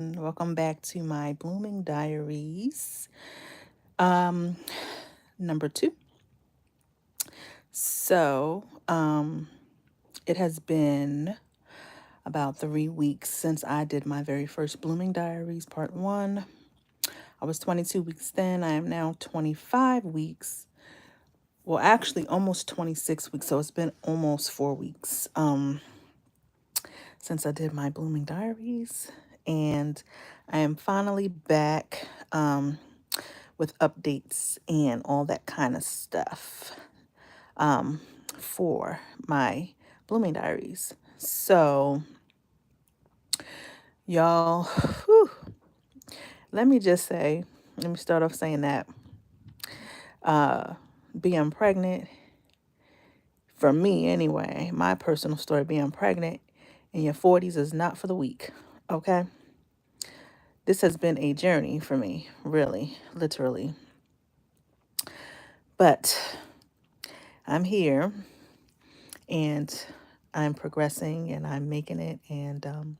Welcome back to my Blooming Diaries, um, number 2. So, it has been about 3 weeks since I did my very first Blooming Diaries part 1. I was 22 weeks then. I am now 25 weeks. Well, actually, almost 26 weeks. So it's been almost 4 weeks since I did my Blooming Diaries, and I am finally back. With updates and all that kind of stuff um, for my Blooming Diaries. So, y'all, whew, let me start off saying that uh, being pregnant, for me anyway, my personal story, being pregnant in your 40s is not for the weak, okay? This has been a journey for me, really, literally. But I'm here and I'm progressing and I'm making it. And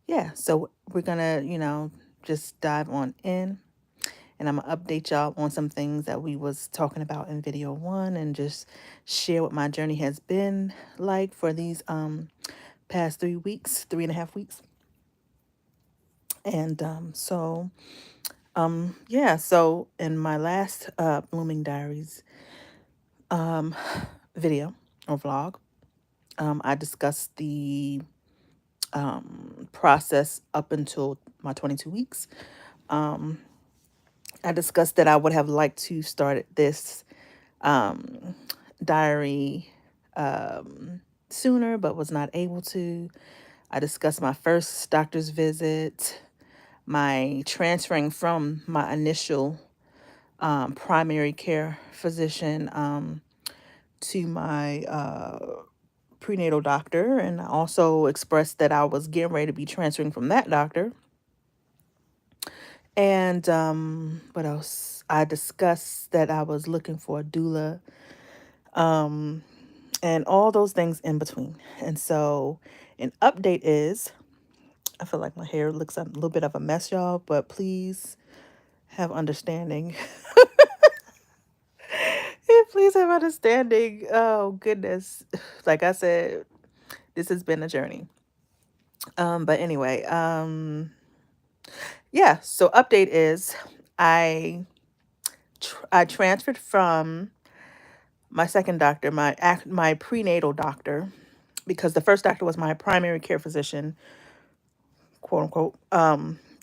yeah, so we're gonna, just dive on in, and I'm gonna update y'all on some things that we was talking about in video 1, and just share what my journey has been like for these past 3 weeks, 3.5 weeks. And yeah, so in my last Blooming Diaries video or vlog, I discussed the process up until my 22 weeks. I discussed that I would have liked to start this diary sooner, but was not able to. I discussed my first doctor's visit, my transferring from my initial primary care physician to my prenatal doctor, and I also expressed that I was getting ready to be transferring from that doctor. And what else? I discussed that I was looking for a doula, and all those things in between. And so, an update is, I feel like my hair looks a little bit of a mess, y'all, but please have understanding. Please have understanding. Oh, goodness. Like I said, this has been a journey. But anyway, yeah, so update is I transferred from my second doctor, my prenatal doctor, because the first doctor was my primary care physician, quote unquote.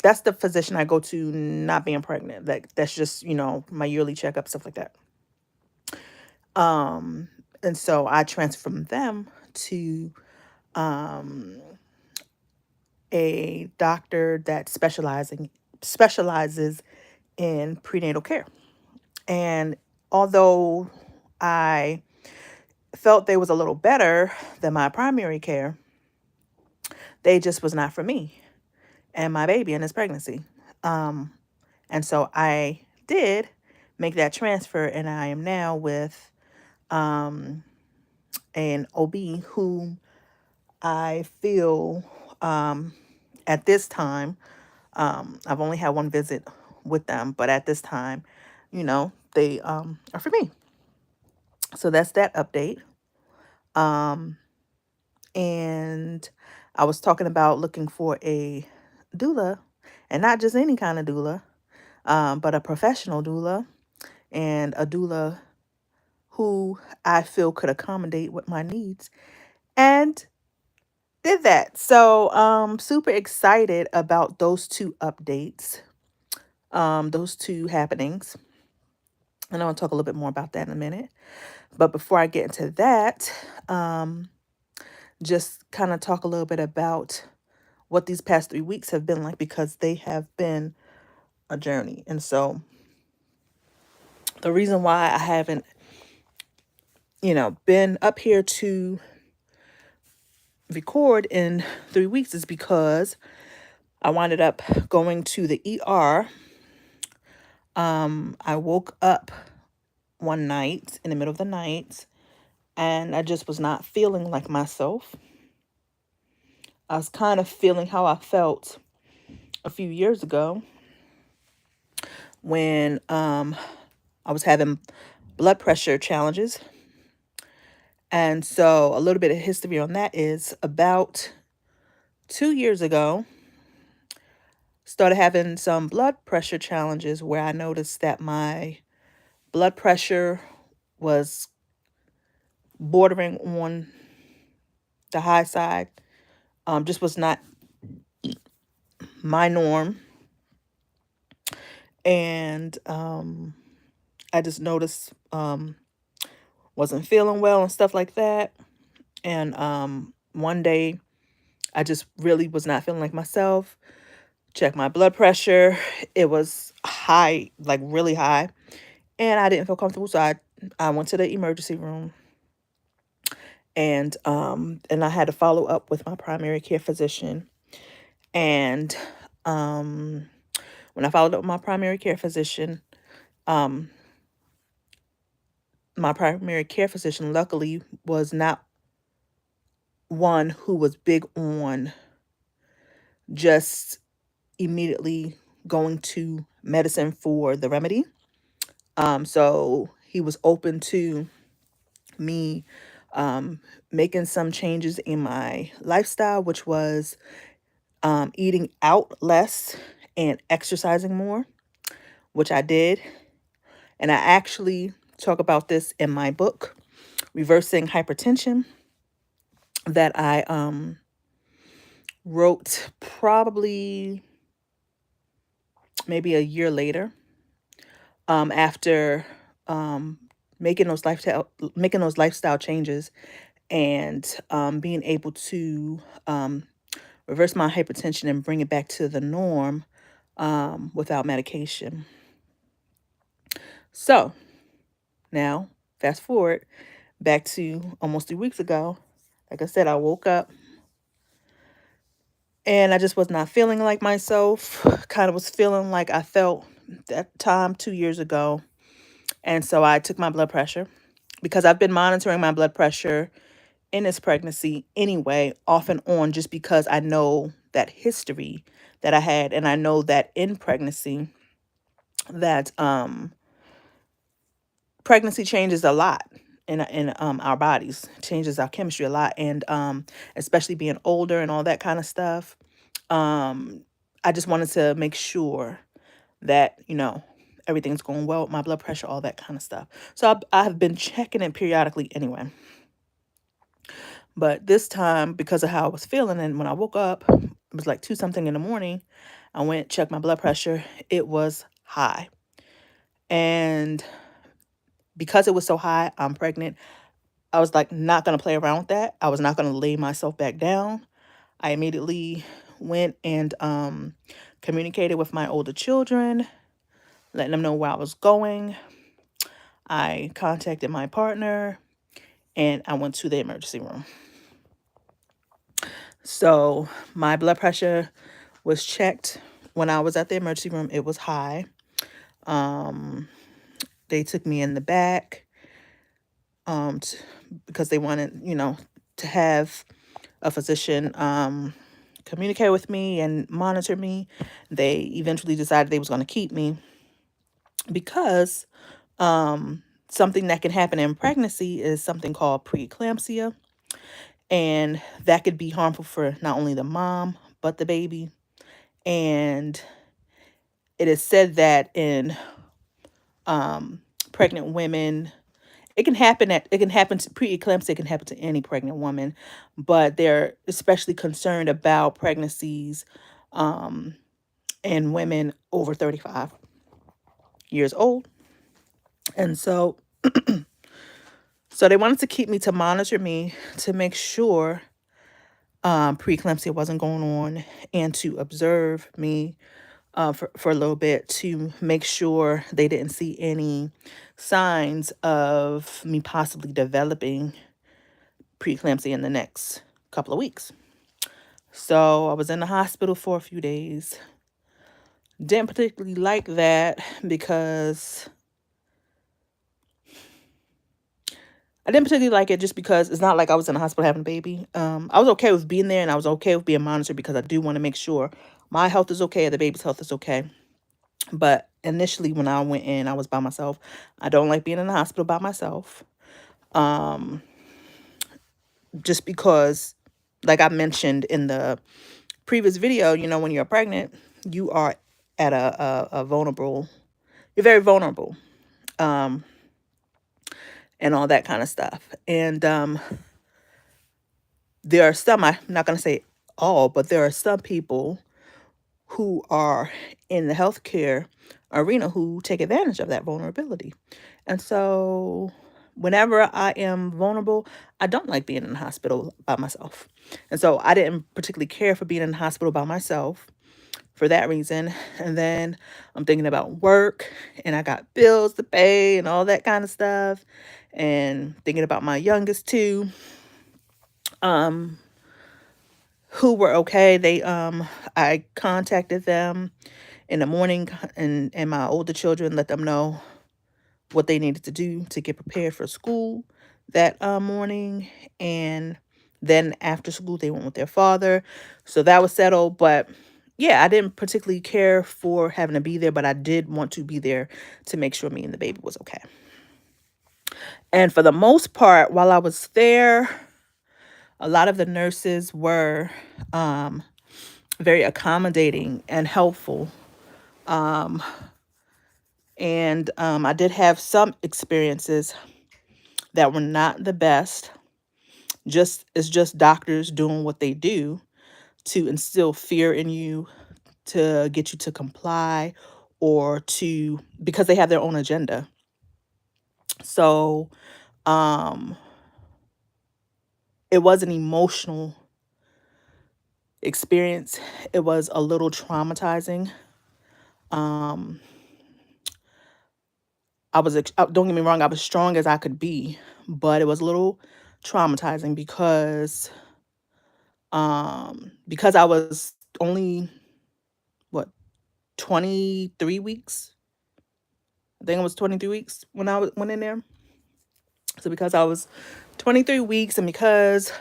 That's the physician I go to not being pregnant. That's just, my yearly checkup, stuff like that. And so I transferred from them to a doctor that specializes in prenatal care. And although I felt they was a little better than my primary care, they just was not for me and my baby in this pregnancy. And so I did make that transfer, and I am now with an OB whom I feel at this time, I've only had one visit with them, but at this time, they are for me. So that's that update. And I was talking about looking for a doula, and not just any kind of doula, but a professional doula, and a doula who I feel could accommodate with my needs, and did that. So super excited about those two updates, those two happenings. And I'll talk a little bit more about that in a minute. But before I get into that, just kind of talk a little bit about what these past 3 weeks have been like, because they have been a journey. And so the reason why I haven't, been up here to record in 3 weeks is because I winded up going to the ER. I woke up one night in the middle of the night, and I just was not feeling like myself. I was kind of feeling how I felt a few years ago when I was having blood pressure challenges. And so a little bit of history on that is about 2 years ago, started having some blood pressure challenges where I noticed that my blood pressure was bordering on the high side. Just was not my norm. And I just noticed wasn't feeling well and stuff like that. And one day I just really was not feeling like myself. Checked my blood pressure. It was high, like really high. And I didn't feel comfortable. So I went to the emergency room, and I had to follow up with my primary care physician. And um when I followed up with um my primary care physician luckily was not one who was big on just immediately going to medicine for the remedy. So he was open to me um, making some changes in my lifestyle, which was eating out less and exercising more, which I did. And I actually talk about this in my book, Reversing Hypertension, that I wrote probably maybe a year later, after um, making those lifestyle changes and being able to reverse my hypertension and bring it back to the norm without medication. So now, fast forward back to almost 3 weeks ago. Like I said, I woke up and I just was not feeling like myself. Kind of was feeling like I felt that time 2 years ago. And so I took my blood pressure because I've been monitoring my blood pressure in this pregnancy anyway, off and on, just because I know that history that I had. And I know that in pregnancy, that pregnancy changes a lot in our bodies, changes our chemistry a lot. And especially being older and all that kind of stuff. Um, I just wanted to make sure that, everything's going well with my blood pressure, all that kind of stuff. So I've been checking it periodically anyway. But this time, because of how I was feeling, and when I woke up, it was like 2 something in the morning, I went, checked my blood pressure. It was high. And because it was so high, I'm pregnant. I was like, not going to play around with that. I was not going to lay myself back down. I immediately went and communicated with my older children, letting them know where I was going. I contacted my partner and I went to the emergency room. So my blood pressure was checked when I was at the emergency room. It was high. Um, they took me in the back because they wanted, to have a physician communicate with me and monitor me. They eventually decided they was going to keep me because something that can happen in pregnancy is something called preeclampsia. And that could be harmful for not only the mom, but the baby. And it is said that in pregnant women, it can happen to preeclampsia, it can happen to any pregnant woman, but they're especially concerned about pregnancies in women over 35 years old. And so they wanted to keep me to monitor me to make sure preeclampsia wasn't going on and to observe me for a little bit to make sure they didn't see any signs of me possibly developing preeclampsia in the next couple of weeks. So I was in the hospital for a few days. Didn't particularly like that because I didn't particularly like it just because it's not like I was in the hospital having a baby. I was okay with being there and I was okay with being monitored because I do want to make sure my health is okay or the baby's health is okay. But initially, when I went in, I was by myself. I don't like being in the hospital by myself. Um, just because, like I mentioned in the previous video, when you're pregnant, you are at a vulnerable, you're very vulnerable, um, and all that kind of stuff. And there are some, I'm not going to say all, but there are some people who are in the healthcare arena who take advantage of that vulnerability. And so whenever I am vulnerable, I don't like being in the hospital by myself. And so I didn't particularly care for being in the hospital by myself for that reason. And then I'm thinking about work, and I got bills to pay and all that kind of stuff. And thinking about my youngest two, um, who were okay. I contacted them in the morning, and my older children, let them know what they needed to do to get prepared for school that morning. And then after school, they went with their father. So that was settled. But yeah, I didn't particularly care for having to be there, but I did want to be there to make sure me and the baby was okay. And for the most part, while I was there, a lot of the nurses were very accommodating and helpful. And I did have some experiences that were not the best. It's just doctors doing what they do to instill fear in you, to get you to comply, or to, because they have their own agenda. So um it was an emotional experience. It was a little traumatizing. um don't get me wrong, I was strong as I could be, but it was a little traumatizing because I was only, what, 23 weeks. I think it was 23 weeks when went in there. So because I was 23 weeks, and because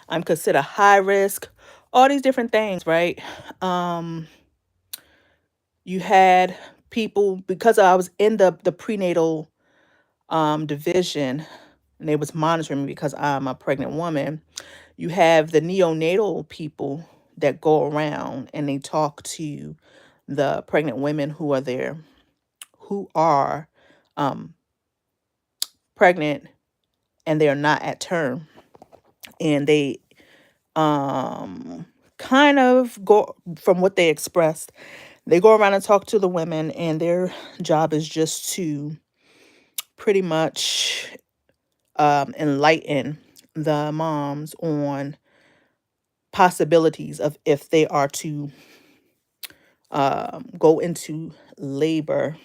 I'm considered high risk, all these different things, right? Um, you had people, because I was in the prenatal division, and they was monitoring me because I'm a pregnant woman. You have the neonatal people that go around and they talk to the pregnant women who are there, who are um, pregnant, and they're not at term. And they kind of go, from what they expressed, they go around and talk to the women, and their job is just to pretty much enlighten the moms on possibilities of if they are to go into labor,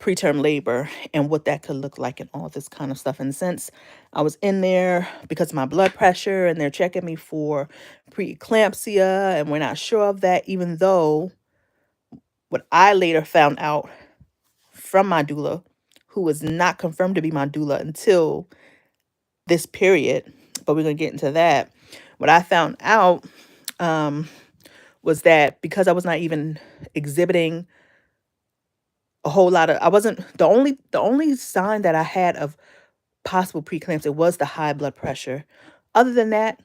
preterm labor, and what that could look like and all this kind of stuff. And since I was in there because of my blood pressure, and they're checking me for preeclampsia, and we're not sure of that, even though what I later found out from my doula, who was not confirmed to be my doula until this period, but we're going to get into that. What I found out um, was that because I was not even exhibiting a whole lot of, I wasn't, the only sign that I had of possible preeclampsia was the high blood pressure. Other than that,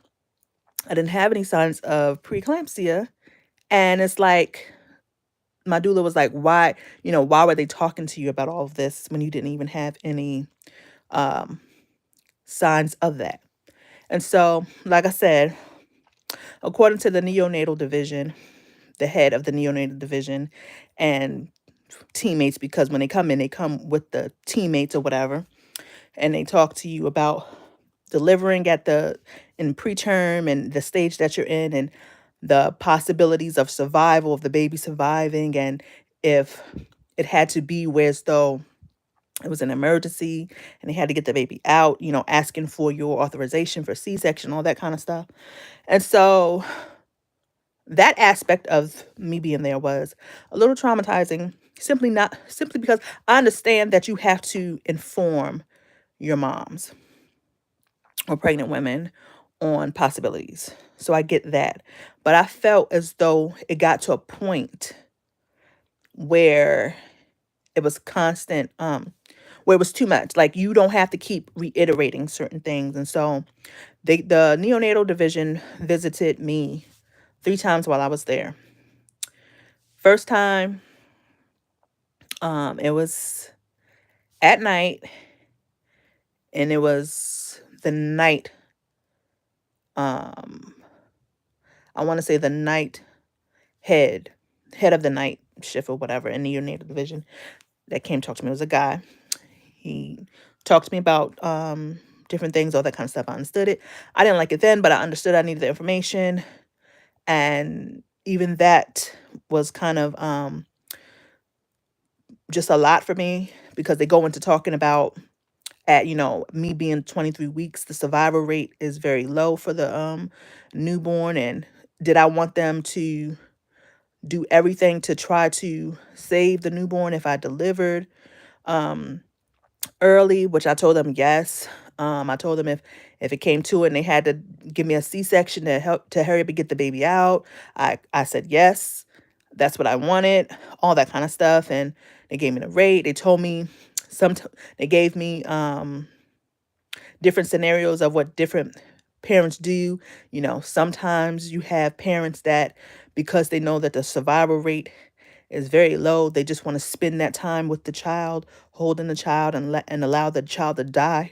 I didn't have any signs of preeclampsia. And it's like, my doula was like, why were they talking to you about all of this when you didn't even have any um, signs of that? And so, like I said, according to the neonatal division, the head of the neonatal division, and teammates, because when they come in, they come with the teammates or whatever, and they talk to you about delivering in preterm and the stage that you're in, and the possibilities of survival, of the baby surviving, and if it had to be where as though it was an emergency and they had to get the baby out, asking for your authorization for C-section, all that kind of stuff. And so that aspect of me being there was a little traumatizing, simply because I understand that you have to inform your moms or pregnant women on possibilities. So I get that. But I felt as though it got to a point where it was constant, where it was too much. Like you don't have to keep reiterating certain things. And so the neonatal division visited me 3 times while I was there. First time, it was at night, and it was the night, um, I want to say the night head, head of the night shift or whatever in the neonatal division that came talk to me. It was a guy. He talked to me about different things, all that kind of stuff. I understood it. I didn't like it then, but I understood I needed the information. And even that was kind of just a lot for me, because they go into talking about, at me being 23 weeks, the survival rate is very low for the newborn. And did I want them to do everything to try to save the newborn if I delivered um early, which I told them yes. I told them if it came to it and they had to give me a C-section to help to hurry up and get the baby out, I said yes. That's what I wanted, all that kind of stuff. And they gave me the rate. They told me some they gave me different scenarios of what different parents do. Sometimes you have parents that, because they know that the survival rate is very low, they just want to spend that time with the child, holding the child, and allow the child to die.